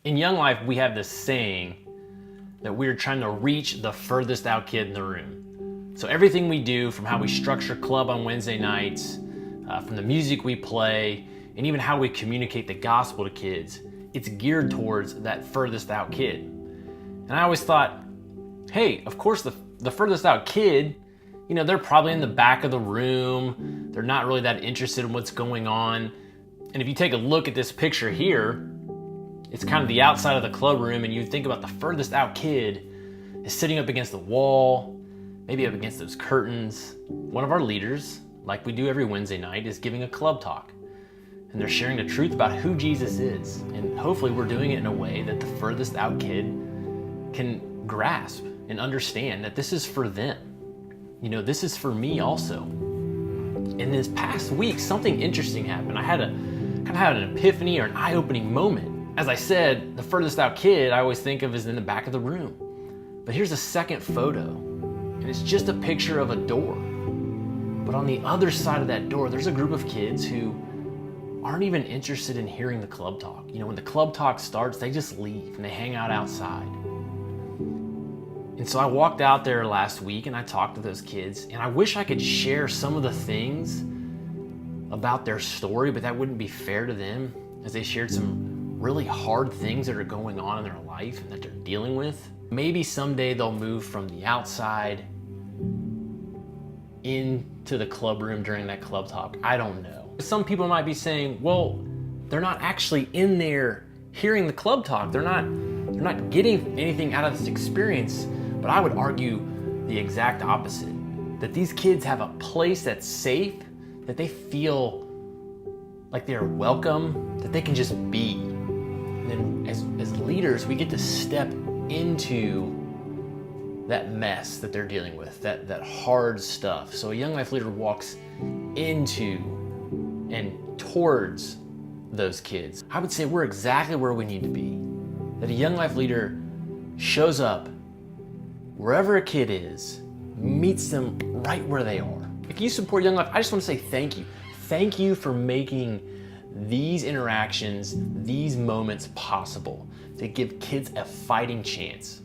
In Young Life, we have this saying that we're trying to reach the furthest out kid in the room. So everything we do, from how we structure club on Wednesday nights, from the music we play, and even how we communicate the gospel to kids, it's geared towards that furthest out kid. And I always thought, hey, of course the furthest out kid, they're probably in the back of the room. They're not really that interested in what's going on. And if you take a look at this picture here, it's kind of the outside of the club room, and you think about the furthest out kid is sitting up against the wall, maybe up against those curtains. One of our leaders, like we do every Wednesday night, is giving a club talk. And they're sharing the truth about who Jesus is. And hopefully we're doing it in a way that the furthest out kid can grasp and understand that this is for them. This is for me also. In this past week, something interesting happened. I had an epiphany or an eye-opening moment. As I said, the furthest out kid I always think of is in the back of the room. But here's a second photo, and it's just a picture of a door. But on the other side of that door, there's a group of kids who aren't even interested in hearing the club talk. When the club talk starts, they just leave and they hang out outside. And so I walked out there last week and I talked to those kids, and I wish I could share some of the things about their story, but that wouldn't be fair to them, as they shared some really hard things that are going on in their life and that they're dealing with. Maybe someday they'll move from the outside into the club room during that club talk. I don't know. Some people might be saying, well, they're not actually in there hearing the club talk. They're not getting anything out of this experience. But I would argue the exact opposite, that these kids have a place that's safe, that they feel like they're welcome, that they can just be. And then as leaders, we get to step into that mess that they're dealing with, that hard stuff. So a Young Life leader walks into and towards those kids. I would say we're exactly where we need to be. That a Young Life leader shows up wherever a kid is, meets them right where they are. If you support Young Life, I just want to say thank you. Thank you for making these interactions, these moments possible to give kids a fighting chance